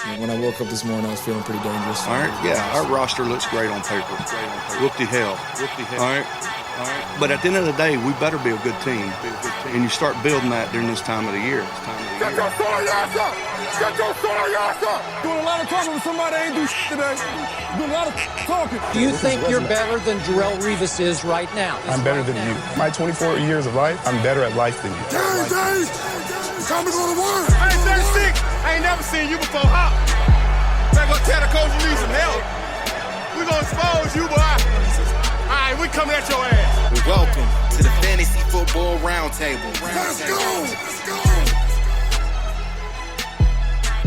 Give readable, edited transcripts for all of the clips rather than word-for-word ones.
When I woke up this morning, I was feeling pretty dangerous. All right, yeah, our roster looks great on paper. Whoop-de hell. All right. But at the end of the day, we better be a good team. And you start building that during this time of the year. Get your sorry ass up! Get your sorry ass up! Doing a lot of talking with somebody that ain't do today. Doing a lot of talking. Do you think you're better than Darrelle Revis is right now? I'm better than you. My 24 years of life, I'm better at life than you. Dave! Time to go to work! I ain't 36. I ain't never seen you before. Hop. Better go tell the coach you need some help. We gonna expose you, boy. All right, we coming at your ass. Welcome to the Fantasy Football Roundtable. Let's go! Let's go!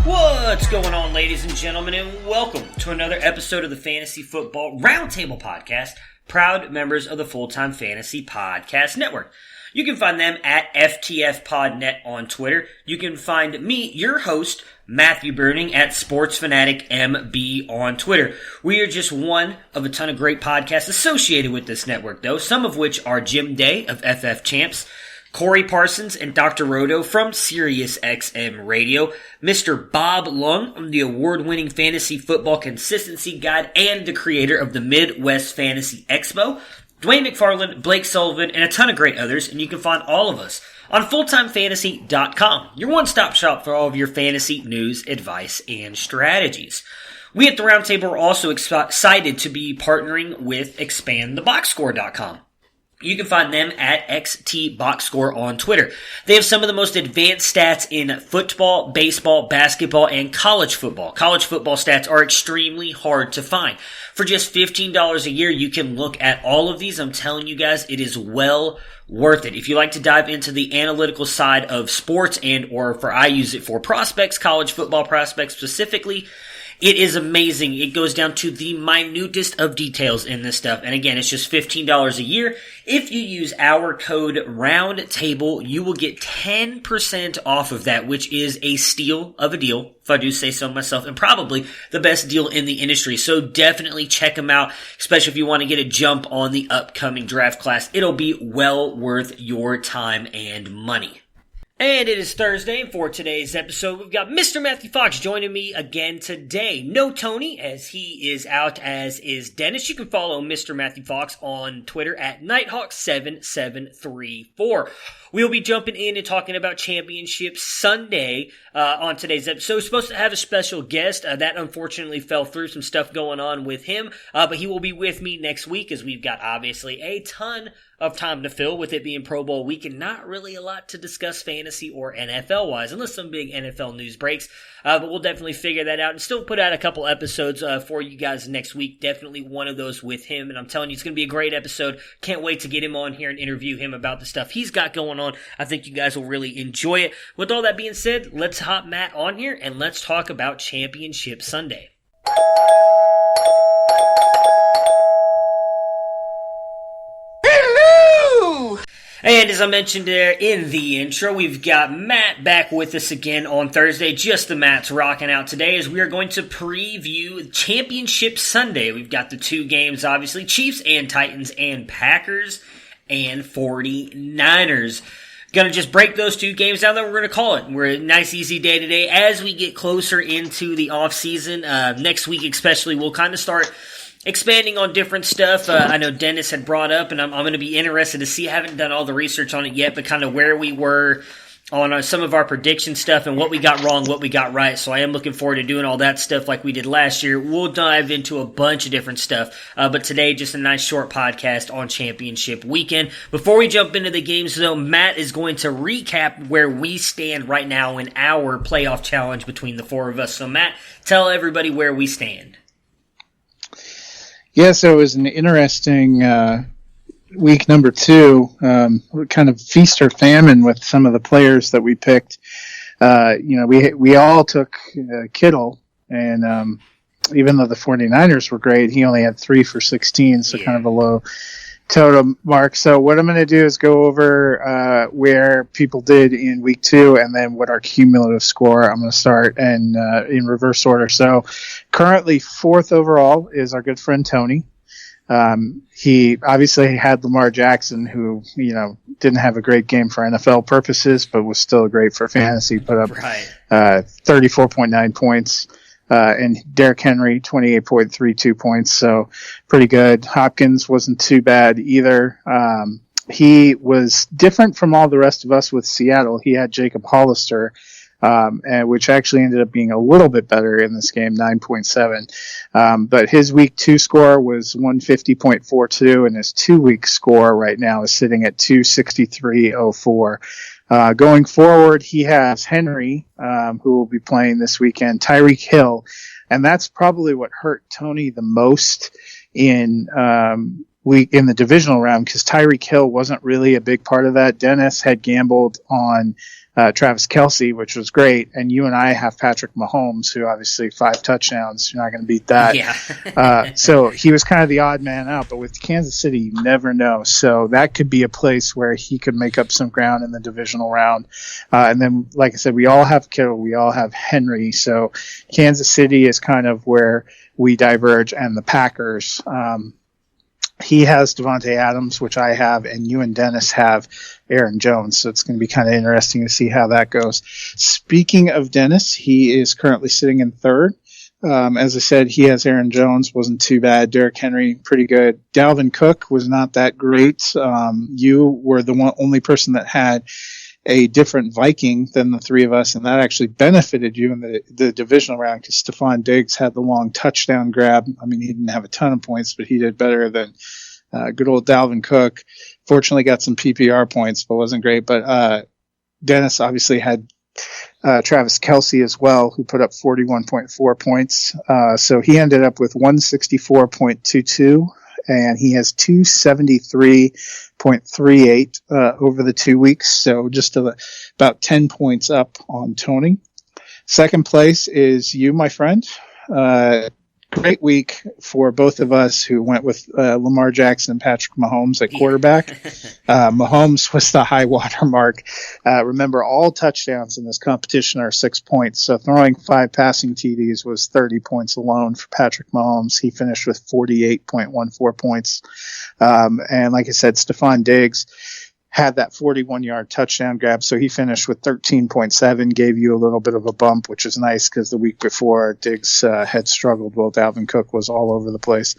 What's going on, ladies and gentlemen, and welcome to another episode of the Fantasy Football Roundtable Podcast, proud members of the Full-Time Fantasy Podcast Network. You can find them at FTFPodNet on Twitter. You can find me, your host, Matthew Burning, at SportsFanaticMB on Twitter. We are just one of a ton of great podcasts associated with this network, though, some of which are Jim Day of FF Champs, Corey Parsons and Dr. Roto from SiriusXM Radio, Mr. Bob Lung, the award-winning Fantasy Football Consistency Guide and the creator of the Midwest Fantasy Expo, Dwayne McFarland, Blake Sullivan, and a ton of great others, and you can find all of us on FullTimeFantasy.com, your one-stop shop for all of your fantasy news, advice, and strategies. We at the Roundtable are also excited to be partnering with ExpandTheBoxScore.com. You can find them at XTBoxScore on Twitter. They have some of the most advanced stats in football, baseball, basketball, and college football. College football stats are extremely hard to find. For just $15 a year, you can look at all of these. I'm telling you guys, it is well worth it. If you like to dive into the analytical side of sports I use it for prospects, college football prospects specifically, it is amazing. It goes down to the minutest of details in this stuff. And again, it's just $15 a year. If you use our code ROUNDTABLE, you will get 10% off of that, which is a steal of a deal, if I do say so myself, and probably the best deal in the industry. So definitely check them out, especially if you want to get a jump on the upcoming draft class. It'll be well worth your time and money. And it is Thursday, and for today's episode, we've got Mr. Matthew Fox joining me again today. No Tony, as he is out, as is Dennis. You can follow Mr. Matthew Fox on Twitter at Nighthawk7734. We'll be jumping in and talking about Championship Sunday on today's episode. We're supposed to have a special guest. That unfortunately fell through, some stuff going on with him. But he will be with me next week, as we've got obviously a ton of time to fill, with it being Pro Bowl week and not really a lot to discuss fantasy or NFL-wise, unless some big NFL news breaks. But we'll definitely figure that out and still put out a couple episodes for you guys next week. Definitely one of those with him. And I'm telling you, it's going to be a great episode. Can't wait to get him on here and interview him about the stuff he's got going on. I think you guys will really enjoy it. With all that being said, let's hop Matt on here and let's talk about Championship Sunday. And as I mentioned there in the intro, we've got Matt back with us again on Thursday. Just the Matt's rocking out today, as we are going to preview Championship Sunday. We've got the two games, obviously, Chiefs and Titans and Packers and 49ers. Going to just break those two games down, then we're going to call it. We're a nice, easy day today. As we get closer into the offseason, next week especially, we'll kind of start expanding on different stuff. I know Dennis had brought up, and I'm going to be interested to see. I haven't done all the research on it yet, but kind of where we were on some of our prediction stuff and what we got wrong, what we got right. So I am looking forward to doing all that stuff like we did last year. We'll dive into a bunch of different stuff. But today, just a nice short podcast on Championship Weekend. Before we jump into the games, though, Matt is going to recap where we stand right now in our playoff challenge between the four of us. So, Matt, tell everybody where we stand. Yeah, so it was an interesting week number 2. Kind of feast or famine with some of the players that we picked. We all took Kittle, and even though the 49ers were great, he only had 3 for 16, so kind of a low total mark. So what I'm going to do is go over where people did in week 2 and then what our cumulative score. I'm going to start in reverse order. So currently 4th overall is our good friend Tony. He obviously had Lamar Jackson, who, didn't have a great game for NFL purposes, but was still great for fantasy. Put up 34.9 points. And Derrick Henry, 28.32 points. So pretty good. Hopkins wasn't too bad either. He was different from all the rest of us with Seattle. He had Jacob Hollister, and which actually ended up being a little bit better in this game, 9.7. But his week 2 score was 150.42, and his 2-week score right now is sitting at 263.04. Going forward, he has Henry, who will be playing this weekend, Tyreek Hill, and that's probably what hurt Tony the most in the divisional round, because Tyreek Hill wasn't really a big part of that. Dennis had gambled on Travis Kelce, which was great, and you and I have Patrick Mahomes, who obviously 5 touchdowns. You're not going to beat that. Yeah. So he was kind of the odd man out, but with Kansas City, you never know. So that could be a place where he could make up some ground in the divisional round. And then, like I said, we all have Kittle, we all have Henry. So Kansas City is kind of where we diverge, and the Packers. He has Devontae Adams, which I have, and you and Dennis have Aaron Jones. So it's going to be kind of interesting to see how that goes. Speaking of Dennis, he is currently sitting in 3rd. As I said, he has Aaron Jones, wasn't too bad. Derrick Henry, pretty good. Dalvin Cook was not that great. You were the only person that had a different Viking than the 3 of us, and that actually benefited you in the divisional round, because Stephon Diggs had the long touchdown grab. I mean, he didn't have a ton of points, but he did better than good old Dalvin Cook. Fortunately got some PPR points, but wasn't great. But Dennis obviously had Travis Kelce as well, who put up 41.4 points. So he ended up with 164.22. And he has 273.38 over the 2 weeks, so just about 10 points up on Tony. Second place is you, my friend. Great week for both of us who went with Lamar Jackson and Patrick Mahomes at quarterback. Mahomes was the high water mark. Remember, all touchdowns in this competition are 6 points. So throwing 5 passing TDs was 30 points alone for Patrick Mahomes. He finished with 48.14 points. And like I said, Stephon Diggs had that 41-yard touchdown grab, so he finished with 13.7, gave you a little bit of a bump, which is nice because the week before Diggs had struggled while Dalvin Cook was all over the place.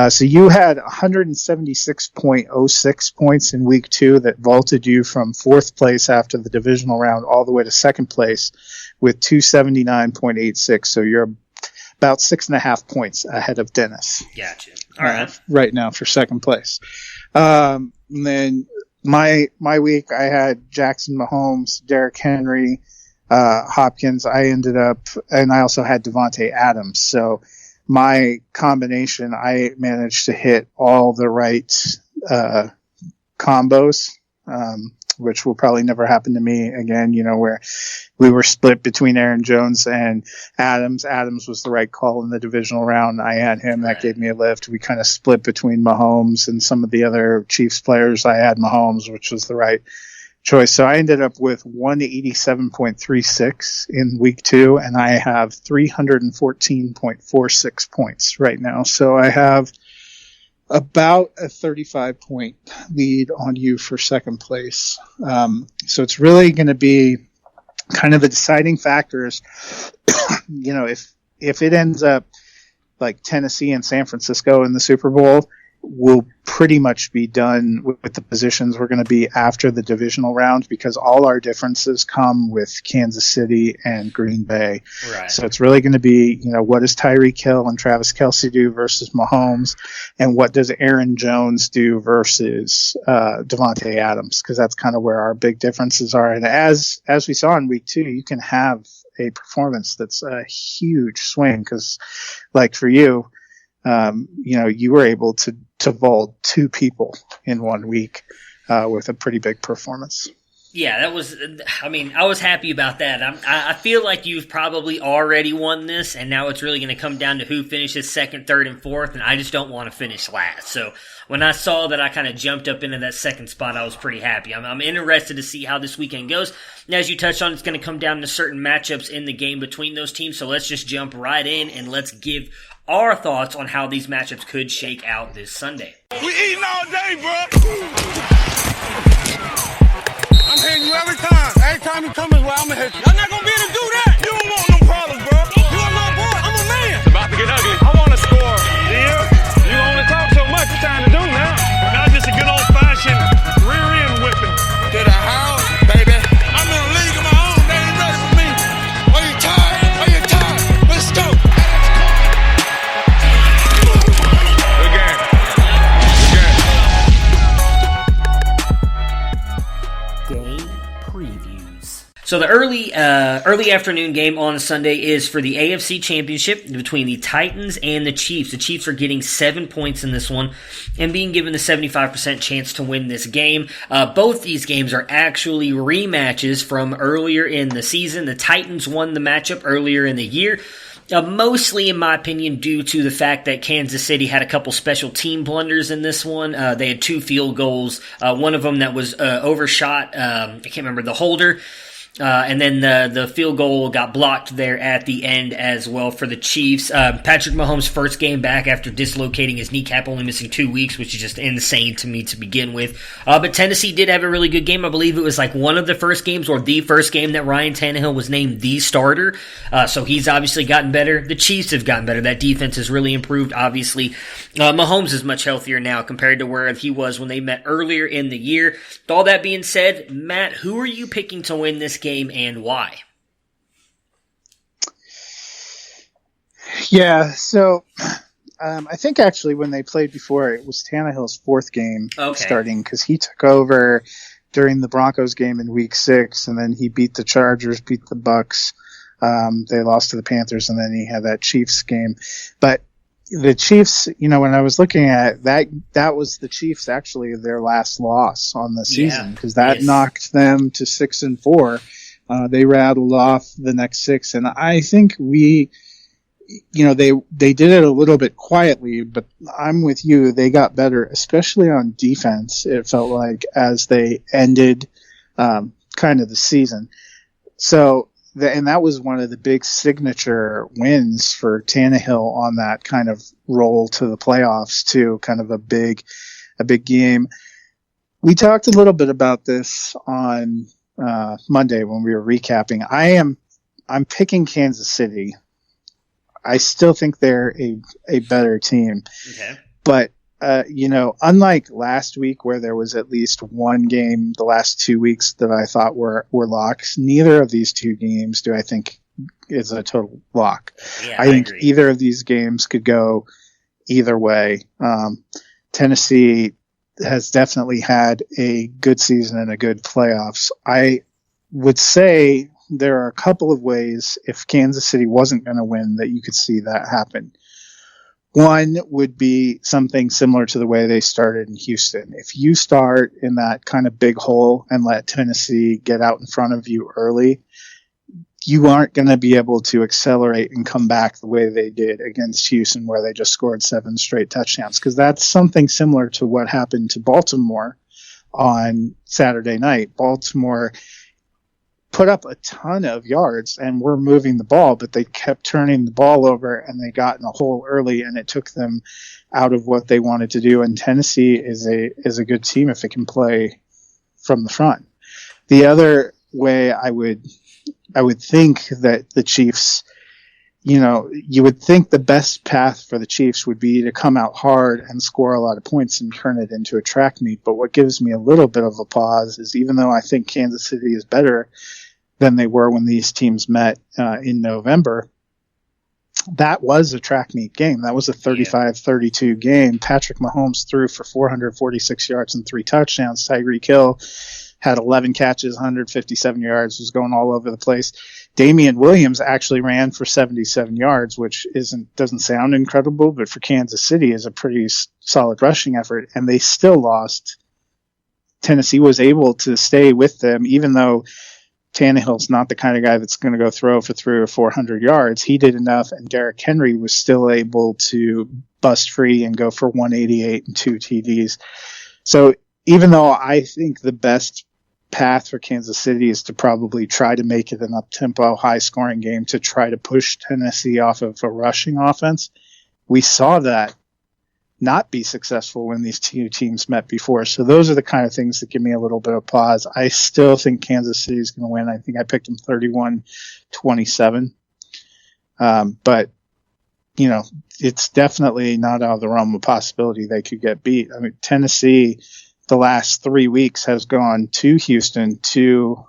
So you had 176.06 points in week 2 that vaulted you from 4th place after the divisional round all the way to 2nd place with 279.86. So you're about 6.5 points ahead of Dennis. Gotcha. All right. Right now for 2nd place. And then my week, I had Jackson, Mahomes, Derrick Henry, Hopkins. I ended up, and I also had Devontae Adams. So my combination, I managed to hit all the right combos, which will probably never happen to me again, where we were split between Aaron Jones and Adams. Adams was the right call in the divisional round. I had him. That gave me a lift. We kind of split between Mahomes and some of the other Chiefs players. I had Mahomes, which was the right choice. So I ended up with 187.36 in week 2, and I have 314.46 points right now. So I have about a 35-point lead on you for 2nd place. So it's really going to be kind of the deciding factors. If it ends up like Tennessee and San Francisco in the Super Bowl, we'll pretty much be done with the positions we're going to be after the divisional round, because all our differences come with Kansas City and Green Bay. Right. So it's really going to be, what does Tyreek Hill and Travis Kelce do versus Mahomes, and what does Aaron Jones do versus Devontae Adams, because that's kind of where our big differences are. And as we saw in week 2, you can have a performance that's a huge swing, because like for you, you were able to vault 2 people in 1 week with a pretty big performance. Yeah, that was. I was happy about that. I feel like you've probably already won this, and now it's really going to come down to who finishes 2nd, 3rd, and 4th, and I just don't want to finish last. So when I saw that I kind of jumped up into that 2nd spot, I was pretty happy. I'm interested to see how this weekend goes. Now, as you touched on, it's going to come down to certain matchups in the game between those teams, so let's just jump right in and let's give our thoughts on how these matchups could shake out this Sunday. We eating all day, bro. I'm hitting you every time. Every time you come this way, I'm going to hit you. Y'all not going to be able to do that. You don't want no problems, bro. You want my boy. So the early afternoon game on Sunday is for the AFC Championship between the Titans and the Chiefs. The Chiefs are getting 7 points in this one and being given the 75% chance to win this game. Both these games are actually rematches from earlier in the season. The Titans won the matchup earlier in the year. Mostly, in my opinion, due to the fact that Kansas City had a couple special team blunders in this one. They had 2 field goals. One of them that was overshot. I can't remember the holder. And then the field goal got blocked there at the end as well for the Chiefs. Patrick Mahomes' first game back after dislocating his kneecap, only missing 2 weeks, which is just insane to me to begin with. But Tennessee did have a really good game. I believe it was like one of the first games or the first game that Ryan Tannehill was named the starter. So he's obviously gotten better. The Chiefs have gotten better. That defense has really improved, obviously. Mahomes is much healthier now compared to where he was when they met earlier in the year. With all that being said, Matt, who are you picking to win this game and why? Yeah, so I think actually when they played before, it was Tannehill's 4th game starting because he took over during the Broncos game in Week 6, and then he beat the Chargers, beat the Bucks. They lost to the Panthers, and then he had that Chiefs game. But the Chiefs, when I was looking at it, that was the Chiefs actually their last loss on the season because that knocked them to 6-4. They rattled off the next 6, and I think they did it a little bit quietly, but I'm with you. They got better, especially on defense. It felt like as they ended kind of the season. So, and that was one of the big signature wins for Tannehill on that kind of roll to the playoffs too. Kind of a big game. We talked a little bit about this on Monday when we were recapping. I'm picking Kansas City. I still think they're a better team. Okay. But unlike last week where there was at least one game the last 2 weeks that I thought were locks, neither of these 2 games do I think is a total lock. Yeah, I think agree. either of these games could go either way. Tennessee has definitely had a good season and a good playoffs. I would say there are a couple of ways if Kansas City wasn't going to win that you could see that happen. One would be something similar to the way they started in Houston. If you start in that kind of big hole and let Tennessee get out in front of you early, you aren't going to be able to accelerate and come back the way they did against Houston, where they just scored 7 straight touchdowns. Because that's something similar to what happened to Baltimore on Saturday night. Baltimore put up a ton of yards and were moving the ball, but they kept turning the ball over and they got in a hole early, and it took them out of what they wanted to do. And Tennessee is a good team if it can play from the front. The other way I would think that the Chiefs, you would think the best path for the Chiefs would be to come out hard and score a lot of points and turn it into a track meet. But what gives me a little bit of a pause is even though I think Kansas City is better than they were when these teams met in November, that was a track meet game. That was a 35-32 game. Patrick Mahomes threw for 446 yards and 3 touchdowns. Tyreek Hill had 11 catches, 157 yards, was going all over the place. Damian Williams actually ran for 77 yards, which doesn't sound incredible, but for Kansas City is a pretty solid rushing effort, and they still lost. Tennessee was able to stay with them, even though Tannehill's not the kind of guy that's going to go throw for 300 or 400 yards. He did enough, and Derrick Henry was still able to bust free and go for 188 and 2 TDs. So even though I think the best path for Kansas City is to probably try to make it an up-tempo, high-scoring game to try to push Tennessee off of a rushing offense, we saw that not be successful when these 2 teams met before. So those are the kind of things that give me a little bit of pause. I still think Kansas City is going to win. I think I picked them 31-27. But, it's definitely not out of the realm of possibility they could get beat. I mean, Tennessee, the last 3 weeks, has gone to Houston, to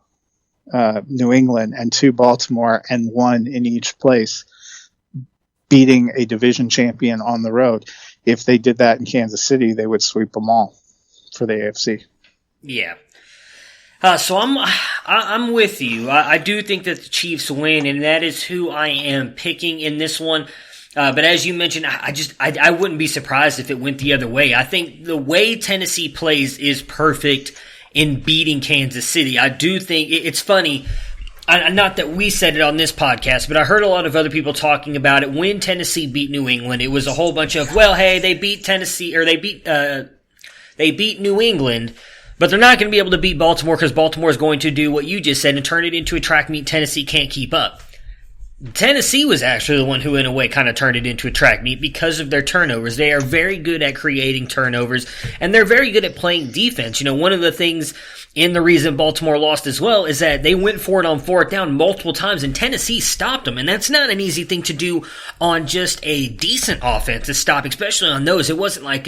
New England, and to Baltimore, and won in each place, beating a division champion on the road. If they did that in Kansas City, they would sweep them all for the AFC. Yeah. So I'm with you. I do think that the Chiefs win, and that is who I am picking in this one. But as you mentioned, I wouldn't be surprised if it went the other way. I think the way Tennessee plays is perfect in beating Kansas City. I do think it's funny. Not that we said it on this podcast, but I heard a lot of other people talking about it. When Tennessee beat New England, it was a whole bunch of, well, hey, they beat Tennessee, or they beat New England, but they're not going to be able to beat Baltimore because Baltimore is going to do what you just said and turn it into a track meet Tennessee can't keep up. Tennessee was actually the one who, in a way, kind of turned it into a track meet because of their turnovers. They are very good at creating turnovers, and they're very good at playing defense. You know, one of the things in the reason Baltimore lost as well is that they went for it on fourth down multiple times, and Tennessee stopped them. And that's not an easy thing to do on just a decent offense to stop, especially on those. It wasn't like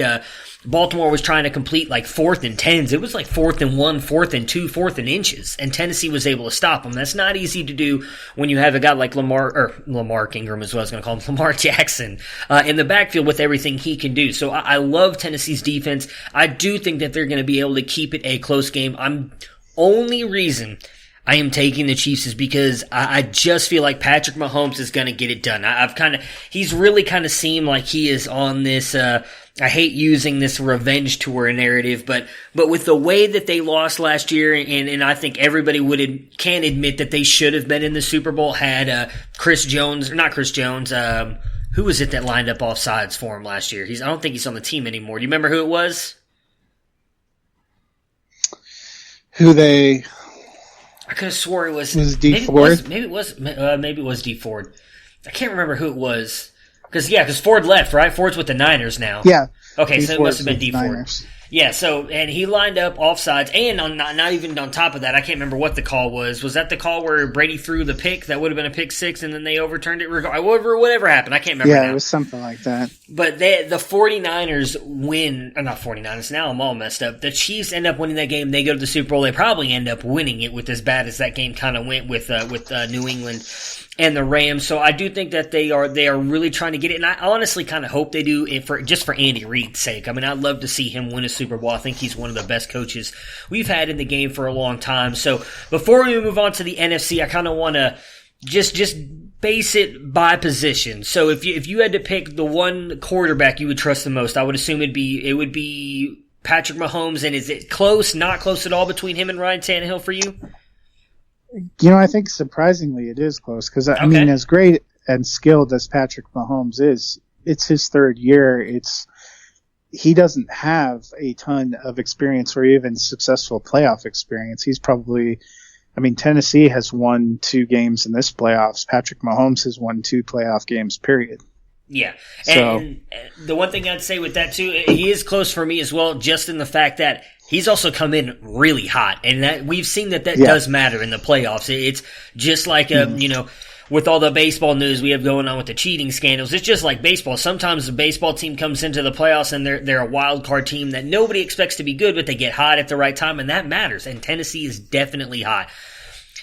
Baltimore was trying to complete like 4th and 10s. It was like 4th and 1, 4th and 2, 4th and inches, and Tennessee was able to stop them. That's not easy to do when you have a guy like Lamar Ingram is what I was going to call him, Lamar Jackson, in the backfield with everything he can do. So I love Tennessee's defense. I do think that they're going to be able to keep it a close game. Only reason I am taking the Chiefs is because I just feel like Patrick Mahomes is going to get it done. He's really kind of seemed like he is on this, I hate using this revenge tour narrative, but with the way that they lost last year, and I think everybody can admit that they should have been in the Super Bowl had who was it that lined up offsides for him last year? I don't think he's on the team anymore. Do you remember who it was? I could have swore it was Dee Ford. Maybe it was Dee Ford. I can't remember who it was. Because Ford left, right? Ford's with the Niners now. Yeah. Okay, so it must have been Dee Dee Ford. Niners. Yeah, and he lined up offsides, and not even on top of that, I can't remember what the call was. Was that the call where Brady threw the pick? That would have been a pick six, and then they overturned it? Whatever happened, I can't remember now. Yeah, it was something like that. But the 49ers win, or not 49ers, now I'm all messed up. The Chiefs end up winning that game, they go to the Super Bowl, they probably end up winning it with as bad as that game kind of went with New England and the Rams. So I do think that they are really trying to get it, and I honestly kind of hope they do it just for Andy Reid's sake. I mean, I'd love to see him win a Super Bowl. I think he's one of the best coaches we've had in the game for a long time. So before we move on to the NFC, I kind of want to just base it by position. So if you had to pick the one quarterback you would trust the most, I would assume it would be Patrick Mahomes. And is it close, not close at all between him and Ryan Tannehill for you? You know, I think surprisingly it is close because, I mean, as great and skilled as Patrick Mahomes is, it's his third year. He doesn't have a ton of experience or even successful playoff experience. He's probably, I mean, Tennessee has won 2 games in this playoffs. Patrick Mahomes has won 2 playoff games, period. Yeah. And the one thing I'd say with that, too, he is close for me as well, just in the fact that he's also come in really hot, and that we've seen that does matter in the playoffs. It's just like, with all the baseball news we have going on with the cheating scandals, it's just like baseball. Sometimes the baseball team comes into the playoffs and they're a wild card team that nobody expects to be good, but they get hot at the right time, and that matters. And Tennessee is definitely hot.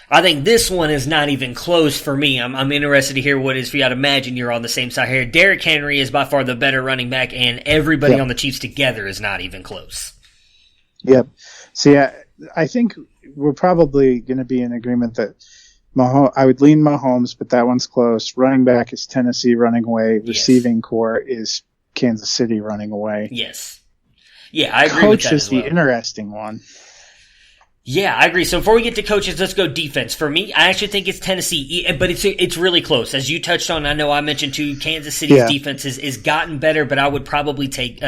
I think this one is not even close for me. I'm interested to hear what it is for you. I'd imagine you're on the same side here. Derrick Henry is by far the better running back, and everybody on the Chiefs together is not even close. Yep. So, I think we're probably going to be in agreement that I would lean Mahomes, but that one's close. Running back is Tennessee running away. Receiving core is Kansas City running away. Yes. Yeah, I agree with that as well. Coach is the interesting one. Yeah, I agree. So before we get to coaches, let's go defense. For me, I actually think it's Tennessee, but it's really close. As you touched on, I know I mentioned too, Kansas City's defense is gotten better, but I would probably take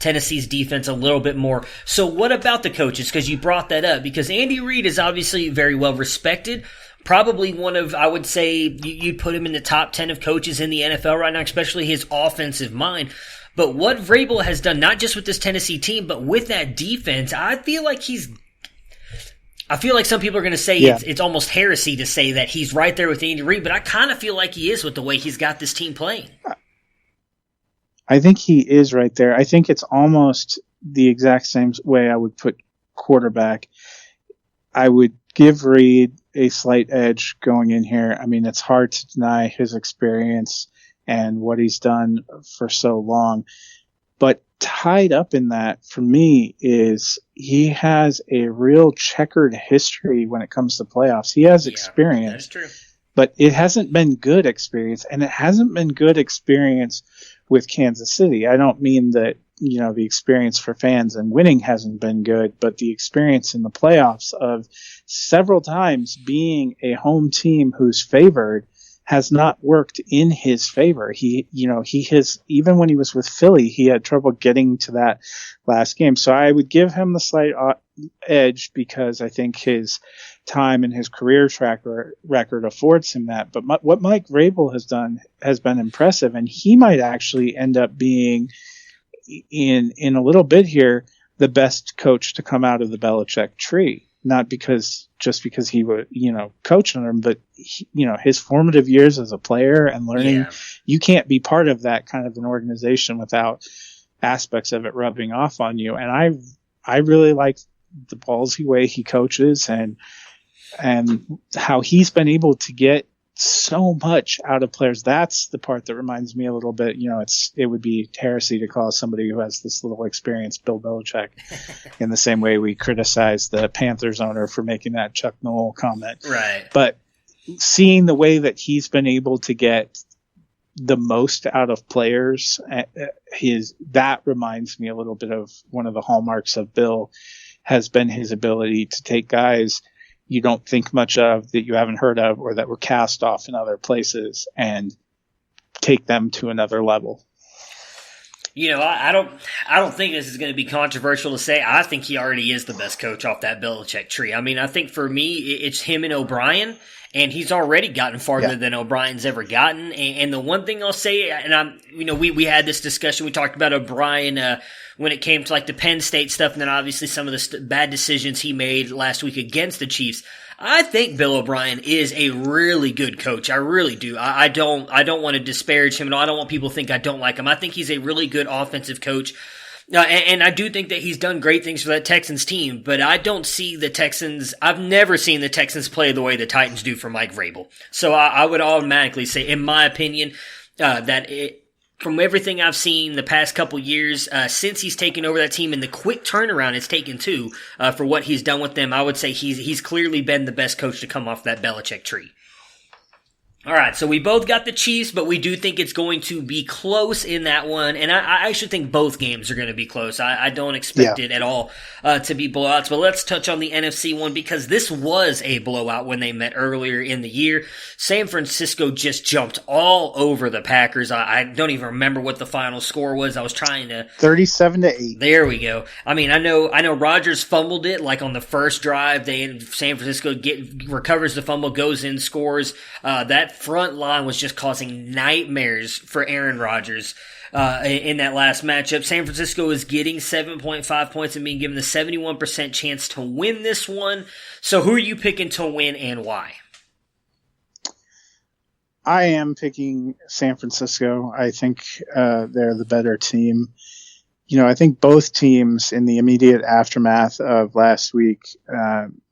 Tennessee's defense a little bit more. So what about the coaches? Because you brought that up. Because Andy Reid is obviously very well respected. Probably one of, I would say, you'd put him in the top 10 of coaches in the NFL right now, especially his offensive mind. But what Vrabel has done, not just with this Tennessee team, but with that defense, I feel like some people are going to say it's almost heresy to say that he's right there with Andy Reid, but I kind of feel like he is with the way he's got this team playing. I think he is right there. I think it's almost the exact same way I would put quarterback. I would give Reid a slight edge going in here. I mean, it's hard to deny his experience and what he's done for so long. But tied up in that, for me, is he has a real checkered history when it comes to playoffs. He has experience. That's true. But it hasn't been good experience, and it hasn't been good experience with Kansas City. I don't mean that, the experience for fans and winning hasn't been good, but the experience in the playoffs of several times being a home team who's favored has not worked in his favor. He has, even when he was with Philly, he had trouble getting to that last game. So I would give him the slight edge because I think his time and his career track record affords him that. But what Mike Vrabel has done has been impressive, and he might actually end up being in a little bit here the best coach to come out of the Belichick tree. Not because he would, coach on him, but his formative years as a player and learning. Yeah. You can't be part of that kind of an organization without aspects of it rubbing off on you. And I really like the ballsy way he coaches and how he's been able to get so much out of players. That's the part that reminds me a little bit, it would be heresy to call somebody who has this little experience Bill Belichick in the same way we criticize the Panthers owner for making that Chuck Noll comment. Right. But seeing the way that he's been able to get the most out of players, that reminds me a little bit of one of the hallmarks of Bill has been his ability to take guys you don't think much of, that you haven't heard of, or that were cast off in other places, and take them to another level. I don't think this is going to be controversial to say. I think he already is the best coach off that Belichick tree. I mean, I think for me, it's him and O'Brien, and he's already gotten farther than O'Brien's ever gotten. And the one thing I'll say, and we had this discussion, we talked about O'Brien, when it came to like the Penn State stuff, and then obviously some of the bad decisions he made last week against the Chiefs. I think Bill O'Brien is a really good coach. I really do. I don't want to disparage him, and I don't want people to think I don't like him. I think he's a really good offensive coach. And I do think that he's done great things for that Texans team, but I don't see the Texans, I've never seen the Texans play the way the Titans do for Mike Vrabel. So I would automatically say, in my opinion, from everything I've seen the past couple years, since he's taken over that team and the quick turnaround it's taken too, for what he's done with them, I would say he's clearly been the best coach to come off that Belichick tree. All right, so we both got the Chiefs, but we do think it's going to be close in that one, and I actually think both games are going to be close. I don't expect it at all to be blowouts, but let's touch on the NFC one, because this was a blowout when they met earlier in the year. San Francisco just jumped all over the Packers. I don't even remember what the final score was. I was trying to... 37-8. There we go. I mean, I know Rodgers fumbled it, like on the first drive. San Francisco recovers the fumble, goes in, scores. That front line was just causing nightmares for Aaron Rodgers in that last matchup. San Francisco is getting 7.5 points and being given the 71% chance to win this one. So who are you picking to win and why? I am picking San Francisco. I think they're the better team. I think both teams in the immediate aftermath of last week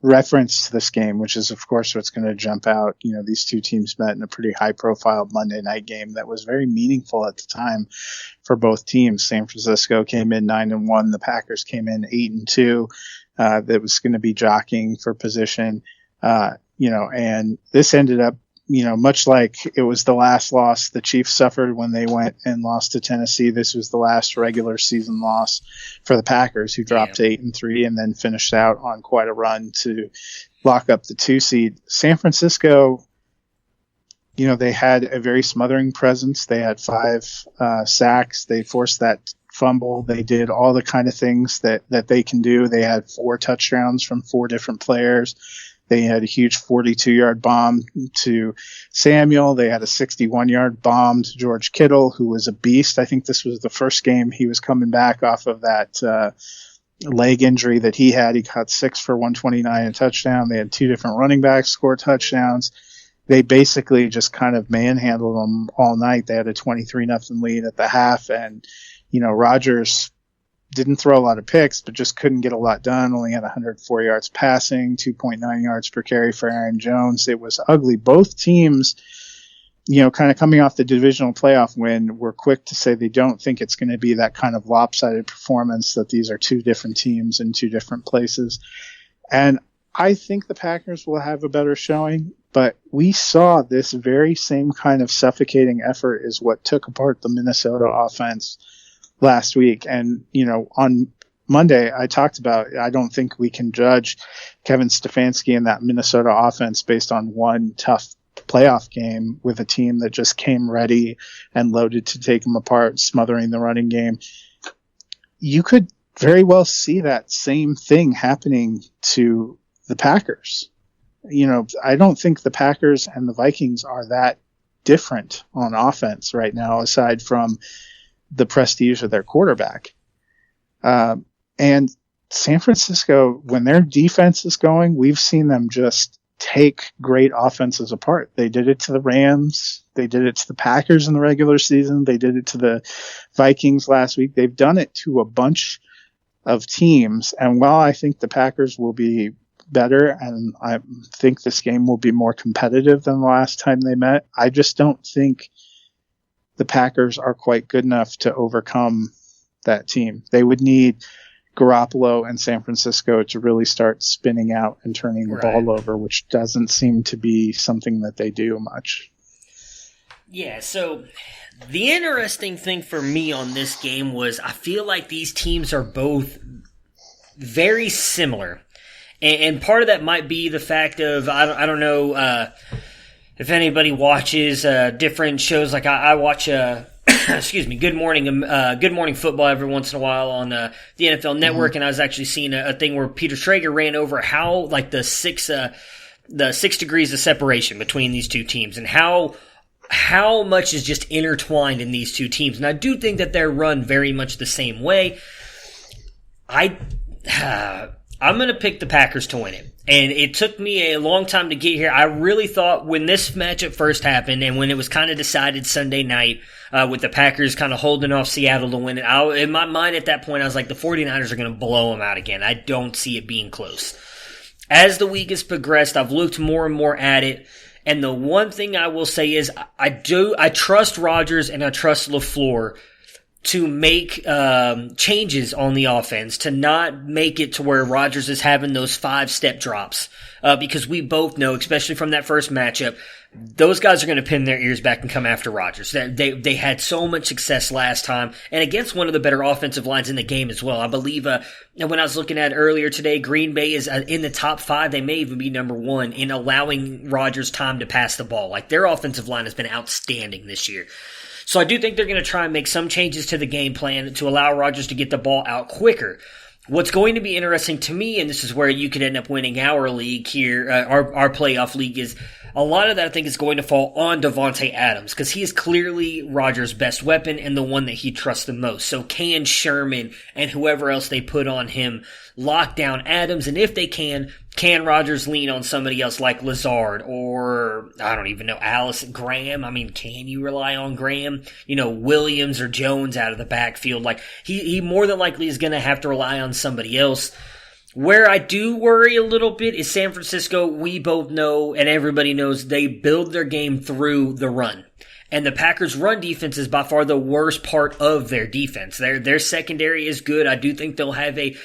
referenced this game, which is, of course, what's going to jump out. These two teams met in a pretty high-profile Monday night game that was very meaningful at the time for both teams. San Francisco came in 9-1. The Packers came in 8-2. That was going to be jockeying for position, and this ended up, much like it was the last loss the Chiefs suffered when they went and lost to Tennessee. This was the last regular season loss for the Packers, who dropped to 8-3 and then finished out on quite a run to lock up the 2 seed. San Francisco, they had a very smothering presence. They had 5 sacks. They forced that fumble. They did all the kind of things that they can do. They had 4 touchdowns from 4 different players. They had a huge 42-yard bomb to Samuel. They had a 61-yard bomb to George Kittle, who was a beast. I think this was the first game he was coming back off of that leg injury that he had. He caught 6 for 129 and a touchdown. They had 2 different running backs score touchdowns. They basically just kind of manhandled them all night. They had a 23-0 lead at the half, and Rodgers didn't throw a lot of picks, but just couldn't get a lot done. Only had 104 yards passing, 2.9 yards per carry for Aaron Jones. It was ugly. Both teams kind of coming off the divisional playoff win, were quick to say they don't think it's going to be that kind of lopsided performance, that these are two different teams in two different places. And I think the Packers will have a better showing, but we saw this very same kind of suffocating effort is what took apart the Minnesota offense last week. And, on Monday, I talked about, I don't think we can judge Kevin Stefanski and that Minnesota offense based on one tough playoff game with a team that just came ready and loaded to take them apart, smothering the running game. You could very well see that same thing happening to the Packers. I don't think the Packers and the Vikings are that different on offense right now, aside from the prestige of their quarterback. And San Francisco, when their defense is going, we've seen them just take great offenses apart. They did it to the Rams. They did it to the Packers in the regular season. They did it to the Vikings last week. They've done it to a bunch of teams. And while I think the Packers will be better, and I think this game will be more competitive than the last time they met, I just don't think the Packers are quite good enough to overcome that team. They would need Garoppolo and San Francisco to really start spinning out and turning the ball over, which doesn't seem to be something that they do much. Yeah, so the interesting thing for me on this game was I feel like these teams are both very similar. And part of that might be the fact of, I don't know if anybody watches different shows. Like I watch, excuse me, Good Morning Football every once in a while on the NFL Network, and I was actually seeing a thing where Peter Schrager ran over how like the 6 degrees of separation between these two teams, and how much is just intertwined in these two teams. And I do think that they're run very much the same way. I'm going to pick the Packers to win it. And it took me a long time to get here. I really thought when this matchup first happened and when it was kind of decided Sunday night with the Packers kind of holding off Seattle to win it, in my mind at that point, I was like, the 49ers are going to blow them out again. I don't see it being close. As the week has progressed, I've looked more and more at it. And the one thing I will say is I trust Rodgers and I trust LaFleur to make changes on the offense, to not make it to where Rodgers is having those 5-step drops. Because we both know, especially from that first matchup, those guys are going to pin their ears back and come after Rodgers. They had so much success last time, and against one of the better offensive lines in the game as well. I believe when I was looking at it earlier today, Green Bay is in the top 5. They may even be number 1 in allowing Rodgers time to pass the ball. Like, their offensive line has been outstanding this year. So I do think they're going to try and make some changes to the game plan to allow Rodgers to get the ball out quicker. What's going to be interesting to me, and this is where you could end up winning our league here, our playoff league, is a lot of that I think is going to fall on Davante Adams, because he is clearly Rodgers' best weapon and the one that he trusts the most. So can Sherman and whoever else they put on him lock down Adams? And if they can Rodgers lean on somebody else like Lazard or, I don't even know, Allison Graham? I mean, can you rely on Graham? Williams or Jones out of the backfield? Like, he more than likely is going to have to rely on somebody else. Where I do worry a little bit is San Francisco. We both know, and everybody knows, they build their game through the run. And the Packers' run defense is by far the worst part of their defense. Their secondary is good. I do think they're going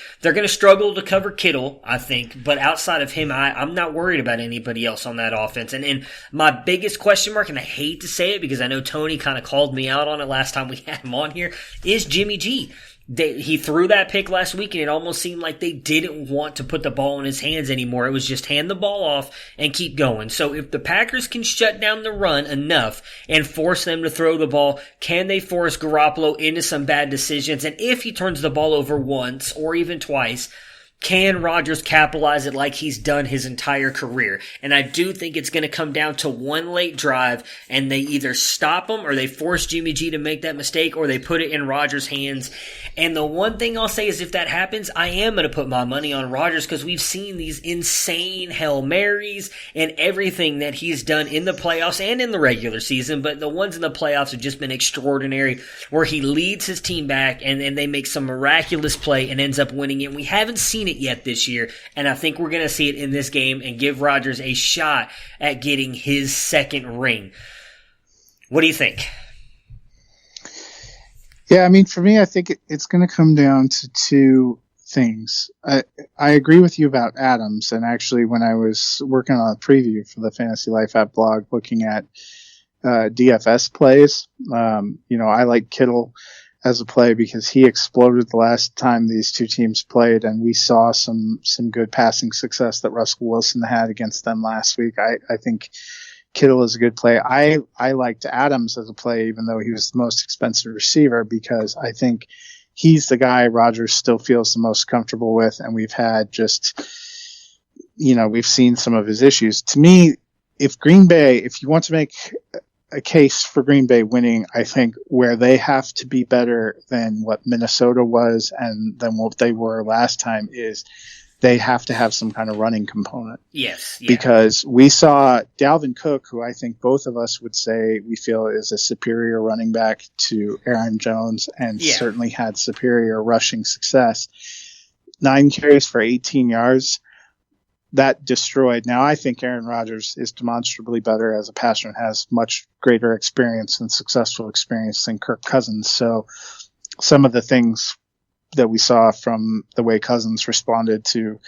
to struggle to cover Kittle, I think. But outside of him, I'm not worried about anybody else on that offense. And my biggest question mark, and I hate to say it because I know Tony kind of called me out on it last time we had him on here, is Jimmy G. He threw that pick last week, and it almost seemed like they didn't want to put the ball in his hands anymore. It was just hand the ball off and keep going. So if the Packers can shut down the run enough and force them to throw the ball, can they force Garoppolo into some bad decisions? And if he turns the ball over once or even twice, can Rodgers capitalize it like he's done his entire career? And I do think it's going to come down to one late drive, and they either stop him or they force Jimmy G to make that mistake, or they put it in Rodgers' hands. And the one thing I'll say is if that happens, I am going to put my money on Rodgers, because we've seen these insane Hail Marys and everything that he's done in the playoffs and in the regular season. But the ones in the playoffs have just been extraordinary, where he leads his team back and they make some miraculous play and ends up winning it. We haven't seen it yet this year, and I think we're going to see it in this game and give Rodgers a shot at getting his second ring. What do you think? Yeah, I mean, for me, I think it's going to come down to two things. I agree with you about Adams, and actually, when I was working on a preview for the Fantasy Life app blog, looking at DFS plays, I like Kittle as a play because he exploded the last time these two teams played, and we saw some good passing success that Russell Wilson had against them last week. I think Kittle is a good play. I liked Adams as a play, even though he was the most expensive receiver, because I think he's the guy Rodgers still feels the most comfortable with, and we've had we've seen some of his issues. To me, if you want to make a case for Green Bay winning, I think where they have to be better than what Minnesota was and than what they were last time is they have to have some kind of running component. Yes. Yeah. Because we saw Dalvin Cook, who I think both of us would say we feel is a superior running back to Aaron Jones and certainly had superior rushing success. 9 carries for 18 yards. That destroyed. Now, I think Aaron Rodgers is demonstrably better as a passer and has much greater experience and successful experience than Kirk Cousins. So some of the things that we saw from the way Cousins responded to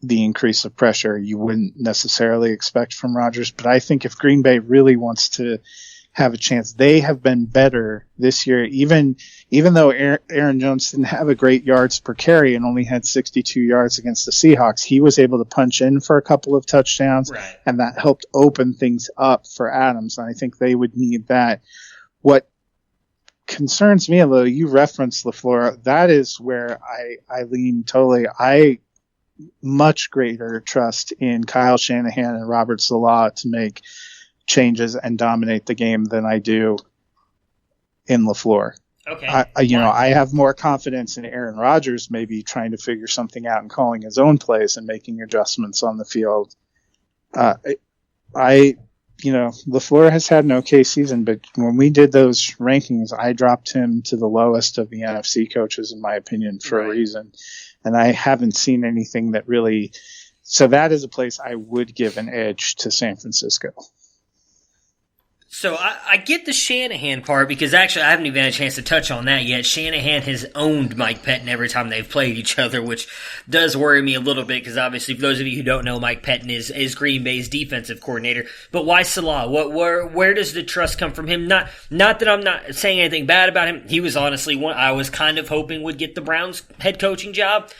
the increase of pressure, you wouldn't necessarily expect from Rodgers. But I think if Green Bay really wants to have a chance, they have been better this year, even though Aaron Jones didn't have a great yards per carry and only had 62 yards against the Seahawks. He was able to punch in for a couple of touchdowns, and that helped open things up for Adams. And I think they would need that. What concerns me a little, you referenced LaFleur. That is where I lean totally. I much greater trust in Kyle Shanahan and Robert Saleh to make changes and dominate the game than I do in LaFleur. Okay. I have more confidence in Aaron Rodgers maybe trying to figure something out and calling his own plays and making adjustments on the field. LaFleur has had an okay season, but when we did those rankings, I dropped him to the lowest of the NFC coaches, in my opinion, for a reason. And I haven't seen anything that really, so that is a place I would give an edge to San Francisco. So I get the Shanahan part because actually I haven't even had a chance to touch on that yet. Shanahan has owned Mike Pettin every time they've played each other, which does worry me a little bit because obviously for those of you who don't know, Mike Pettin is Green Bay's defensive coordinator. But why Salah? Where does the trust come from him? Not that I'm not saying anything bad about him. He was honestly one I was kind of hoping would get the Browns head coaching job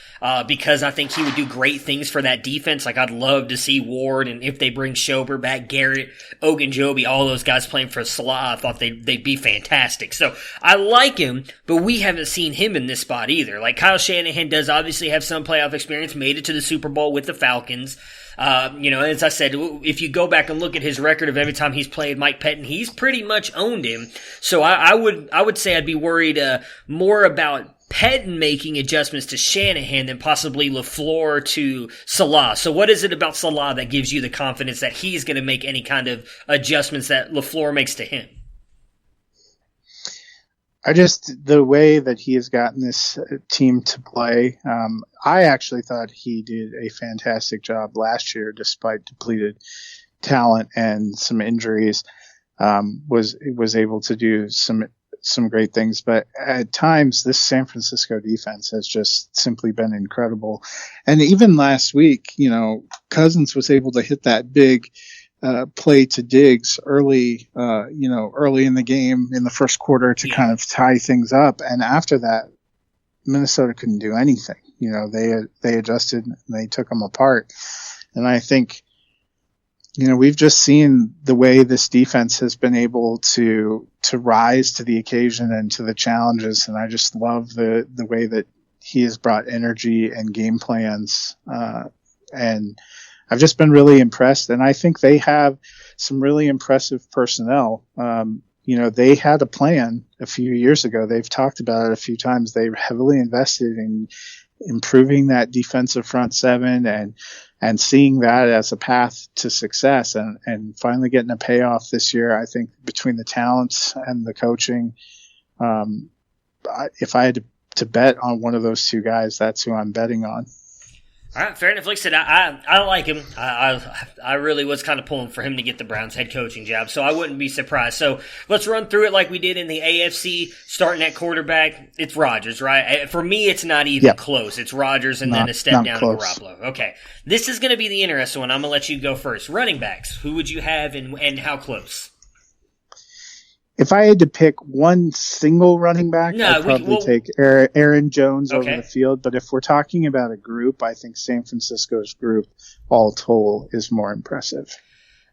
because I think he would do great things for that defense. Like I'd love to see Ward, and if they bring Schober back, Garrett, Ogunjobi, all those guys playing for Salah, I thought they'd be fantastic. So I like him, but we haven't seen him in this spot either. Like Kyle Shanahan does obviously have some playoff experience, made it to the Super Bowl with the Falcons. As I said, if you go back and look at his record of every time he's played Mike Pettin, he's pretty much owned him. So I would say I'd be worried more about Pettin making adjustments to Shanahan than possibly LaFleur to Salah. So what is it about Salah that gives you the confidence that he's going to make any kind of adjustments that LaFleur makes to him? The way that he has gotten this team to play, I actually thought he did a fantastic job last year despite depleted talent and some injuries. Was able to do some great things, but at times this San Francisco defense has just simply been incredible. And even last week, Cousins was able to hit that big play to Diggs early in the game in the first quarter to kind of tie things up. And after that, Minnesota couldn't do anything. They adjusted and they took them apart. And I think, we've just seen the way this defense has been able to rise to the occasion and to the challenges. And I just love the way that he has brought energy and game plans. And I've just been really impressed. And I think they have some really impressive personnel. They had a plan a few years ago. They've talked about it a few times. They've heavily invested in improving that defensive front seven and seeing that as a path to success and finally getting a payoff this year. I think between the talents and the coaching, if I had to bet on one of those two guys, that's who I'm betting on. All right, fair enough. Like I said, I like him. I really was kind of pulling for him to get the Browns head coaching job, so I wouldn't be surprised. So let's run through it like we did in the AFC. Starting at quarterback, it's Rodgers, right? For me, it's not even close. It's Rodgers and then a step down to Garoppolo. Okay, this is going to be the interesting one. I'm going to let you go first. Running backs, who would you have and how close? If I had to pick one single running back, I'd probably take Aaron Jones over the field. But if we're talking about a group, I think San Francisco's group, all told, is more impressive.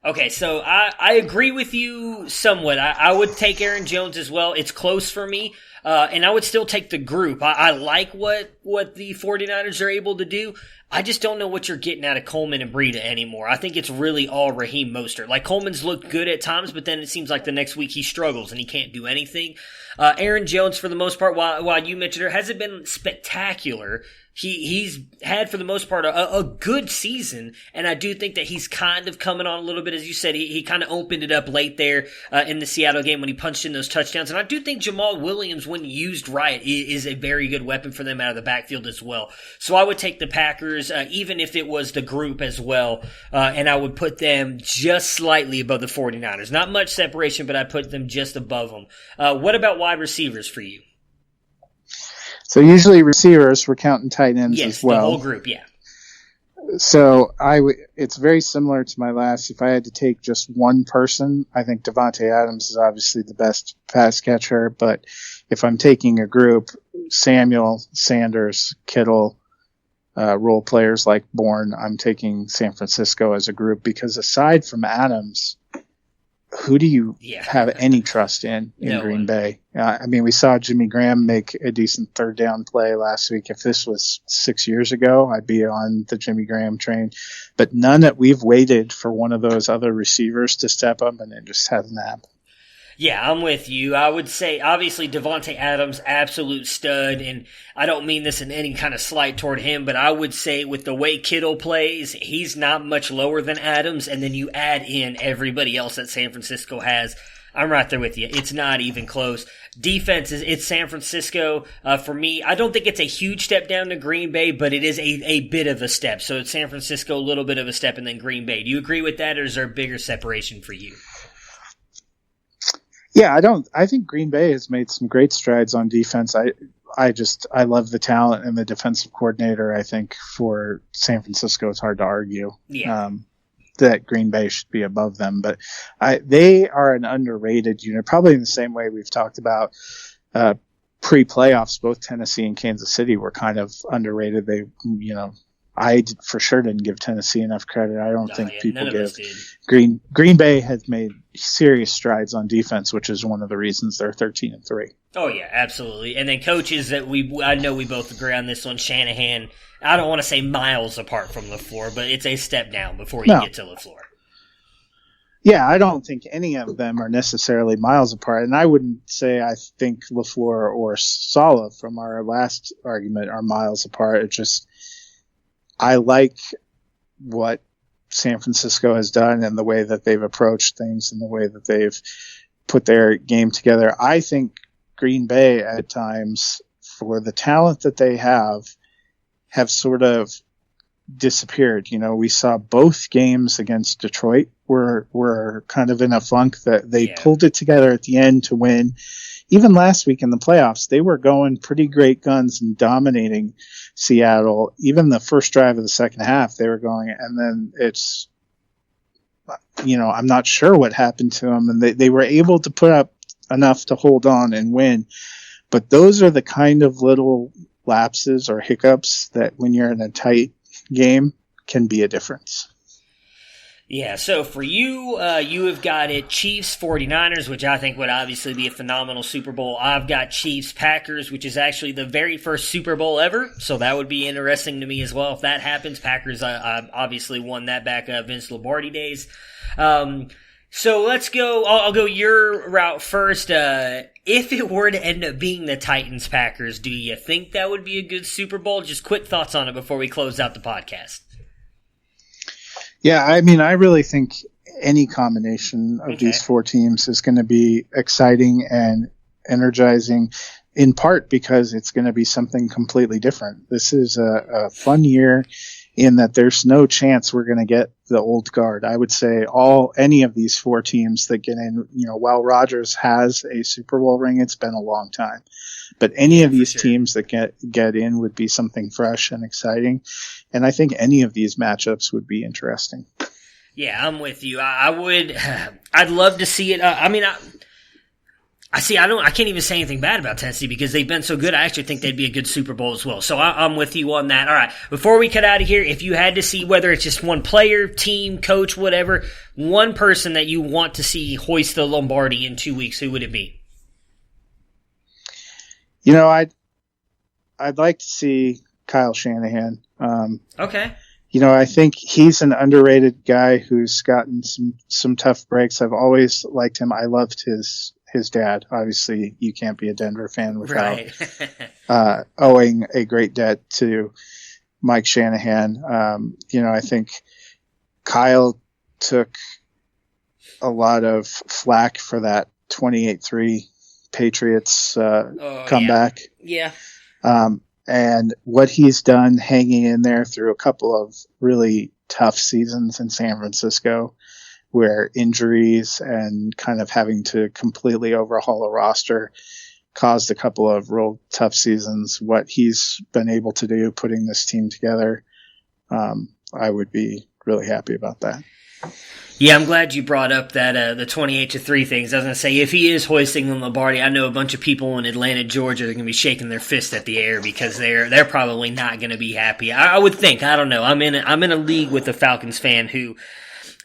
Okay, so I agree with you somewhat. I would take Aaron Jones as well. It's close for me. And I would still take the group. I like what the 49ers are able to do. I just don't know what you're getting out of Coleman and Breida anymore. I think it's really all Raheem Mostert. Like, Coleman's looked good at times, but then it seems like the next week he struggles and he can't do anything. Aaron Jones, for the most part, while you mentioned her, hasn't been spectacular. He's had, for the most part, a good season, and I do think that he's kind of coming on a little bit. As you said, he kind of opened it up late there in the Seattle game when he punched in those touchdowns. And I do think Jamal Williams, when used right, is a very good weapon for them out of the backfield as well. So I would take the Packers, even if it was the group as well, and I would put them just slightly above the 49ers. Not much separation, but I put them just above them. What about wide receivers for you? So usually receivers, we're counting tight ends as well. Yes, the whole group, yeah. So it's very similar to my last. If I had to take just one person, I think Davante Adams is obviously the best pass catcher. But if I'm taking a group, Samuel, Sanders, Kittle, role players like Bourne, I'm taking San Francisco as a group because aside from Adams, who do you have any trust in Green Bay? I mean, we saw Jimmy Graham make a decent third down play last week. If this was 6 years ago, I'd be on the Jimmy Graham train. But we've waited for one of those other receivers to step up, and it just hasn't happened. Yeah, I'm with you. I would say, obviously, Davante Adams, absolute stud, and I don't mean this in any kind of slight toward him, but I would say with the way Kittle plays, he's not much lower than Adams, and then you add in everybody else that San Francisco has. I'm right there with you. It's not even close. Defense, it's San Francisco. For me, I don't think it's a huge step down to Green Bay, but it is a bit of a step. So it's San Francisco, a little bit of a step, and then Green Bay. Do you agree with that, or is there a bigger separation for you? Yeah, I think Green Bay has made some great strides on defense. I love the talent and the defensive coordinator. I think for San Francisco, it's hard to argue that Green Bay should be above them, but they are an underrated unit, probably in the same way we've talked about pre-playoffs. Both Tennessee and Kansas City were kind of underrated. I for sure didn't give Tennessee enough credit. I don't think people give. Green Bay has made serious strides on defense, which is one of the reasons they're 13-3. Oh yeah, absolutely. And then coaches that I know we both agree on this one. Shanahan, I don't want to say miles apart from LaFleur, but it's a step down before you get to LaFleur. Yeah, I don't think any of them are necessarily miles apart, and I wouldn't say I think LaFleur or Saleh from our last argument are miles apart. It's just I like what San Francisco has done and the way that they've approached things and the way that they've put their game together. I think Green Bay at times, for the talent that they have sort of disappeared. We saw both games against Detroit were kind of in a funk that they pulled it together at the end to win. Even last week in the playoffs, they were going pretty great guns and dominating Seattle. Even the first drive of the second half, they were going, and then it's, I'm not sure what happened to them, and they were able to put up enough to hold on and win. But those are the kind of little lapses or hiccups that when you're in a tight game can be a difference. Yeah, so for you, you have got it Chiefs 49ers, which I think would obviously be a phenomenal Super Bowl. I've got Chiefs Packers, which is actually the very first Super Bowl ever, so that would be interesting to me as well if that happens. Packers obviously won that back Vince Lombardi days. So let's go. I'll go your route first. If it were to end up being the Titans Packers, do you think that would be a good Super Bowl? Just quick thoughts on it before we close out the podcast. Yeah, I mean, I really think any combination of these four teams is going to be exciting and energizing, in part because it's going to be something completely different. This is a fun year in that there's no chance we're going to get the old guard. I would say any of these 4 teams that get in, while Rodgers has a Super Bowl ring, it's been a long time. But any of these teams that get in would be something fresh and exciting. And I think any of these matchups would be interesting. Yeah, I'm with you. I'd love to see it. I can't even say anything bad about Tennessee because they've been so good. I actually think they'd be a good Super Bowl as well. So I'm with you on that. All right. Before we cut out of here, if you had to see whether it's just one player, team, coach, whatever, one person that you want to see hoist the Lombardi in 2 weeks, who would it be? I'd like to see Kyle Shanahan. Okay. I think he's an underrated guy who's gotten some tough breaks. I've always liked him. I loved his dad. Obviously, you can't be a Denver fan without owing a great debt to Mike Shanahan. I think Kyle took a lot of flack for that 28-3 Patriots comeback. Yeah. And what he's done hanging in there through a couple of really tough seasons in San Francisco, where injuries and kind of having to completely overhaul a roster caused a couple of real tough seasons. What he's been able to do putting this team together, I would be really happy about that. Yeah, I'm glad you brought up that the 28-3 things. I was going to say, if he is hoisting the Lombardi, I know a bunch of people in Atlanta, Georgia, they're going to be shaking their fist at the air because they're probably not going to be happy. I would think. I don't know. I'm in a league with a Falcons fan who,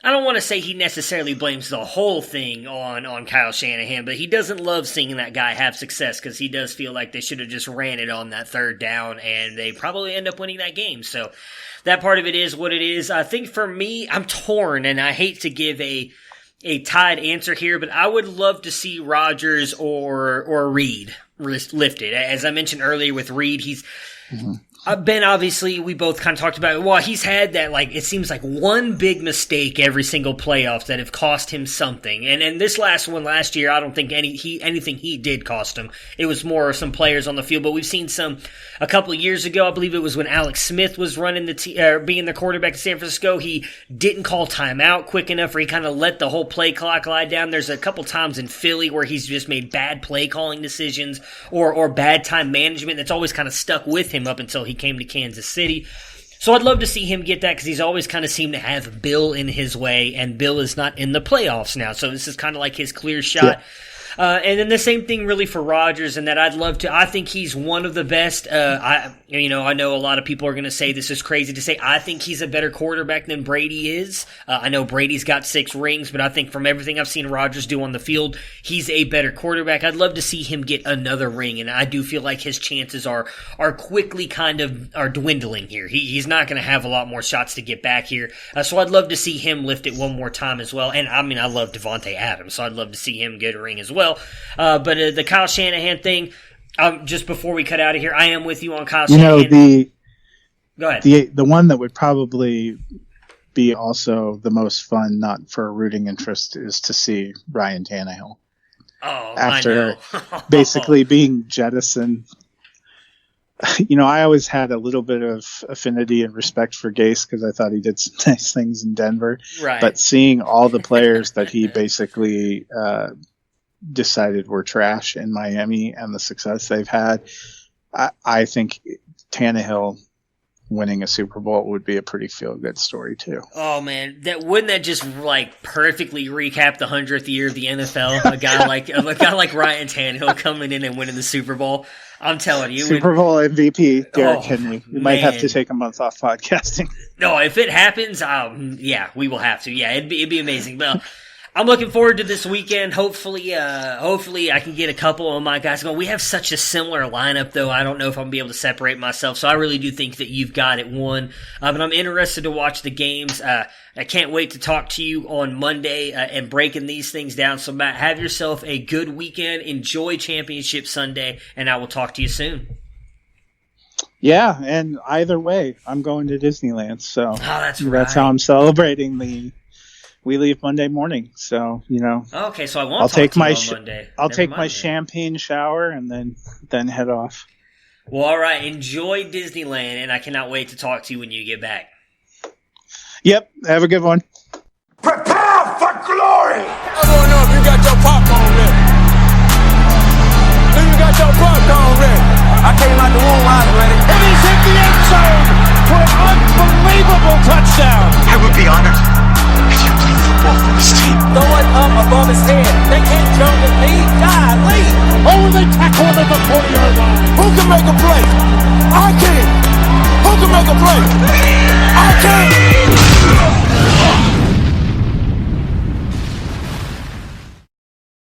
I don't want to say he necessarily blames the whole thing on Kyle Shanahan, but he doesn't love seeing that guy have success because he does feel like they should have just ran it on that third down, and they probably end up winning that game. So that part of it is what it is. I think for me, I'm torn, and I hate to give a tied answer here, but I would love to see Rodgers or Reed lifted. As I mentioned earlier with Reed, he's Ben, obviously, we both kind of talked about it. Well, he's had that, it seems like one big mistake every single playoff that have cost him something. And this last one last year, I don't think anything he did cost him. It was more some players on the field. But we've seen a couple of years ago, I believe it was when Alex Smith was running being the quarterback in San Francisco. He didn't call timeout quick enough, or he kind of let the whole play clock lie down. There's a couple times in Philly where he's just made bad play calling decisions or bad time management that's always kind of stuck with him up until he came to Kansas City. So I'd love to see him get that because he's always kind of seemed to have Bill in his way, and Bill is not in the playoffs now. So this is kind of like his clear shot. Yeah. And then the same thing really for Rodgers, and that I think he's one of the best. I know a lot of people are going to say this is crazy to say. I think he's a better quarterback than Brady is. I know Brady's got 6 rings, but I think from everything I've seen Rodgers do on the field, he's a better quarterback. I'd love to see him get another ring, and I do feel like his chances are quickly are dwindling here. He's not going to have a lot more shots to get back here. So I'd love to see him lift it one more time as well. And I love Devontae Adams, so I'd love to see him get a ring as well. But the Kyle Shanahan thing, just before we cut out of here, I am with you on Kyle Shanahan. Go ahead. The one that would probably be also the most fun, not for a rooting interest, is to see Ryan Tannehill. Oh, after basically being jettisoned. I always had a little bit of affinity and respect for Gase because I thought he did some nice things in Denver. Right. But seeing all the players that he basically decided were trash in Miami and the success they've had, I think Tannehill winning a Super Bowl would be a pretty feel-good story too. Oh man, wouldn't that just perfectly recap the 100th year of the NFL? A guy like Ryan Tannehill coming in and winning the Super Bowl. I'm telling you, Super Bowl MVP Derrick Henry. We might have to take a month off podcasting. No, if it happens, we will have to. Yeah, it'd be amazing. But I'm looking forward to this weekend. Hopefully I can get a couple of my guys going. We have such a similar lineup, though. I don't know if I'm going to be able to separate myself. So I really do think that you've got it won. But I'm interested to watch the games. I can't wait to talk to you on Monday and breaking these things down. So Matt, have yourself a good weekend. Enjoy Championship Sunday, and I will talk to you soon. Yeah, and either way, I'm going to Disneyland. So that's how I'm celebrating we leave Monday morning, so Okay, so I won't. I'll take my on Monday. I'll take my champagne shower and then head off. Well, all right. Enjoy Disneyland, and I cannot wait to talk to you when you get back. Yep. Have a good one. Prepare for glory. I don't know if you got your popcorn ready. Do you got your popcorn ready? I came out the womb, I was ready. And he's hit the end zone for an unbelievable touchdown. I would be honored if you played football for this team. Throw it up above his head. They can't jump with me. Golly. Oh, they tackle him at the 40-yard line. Who can make a play? I can. Who can make a play? I can.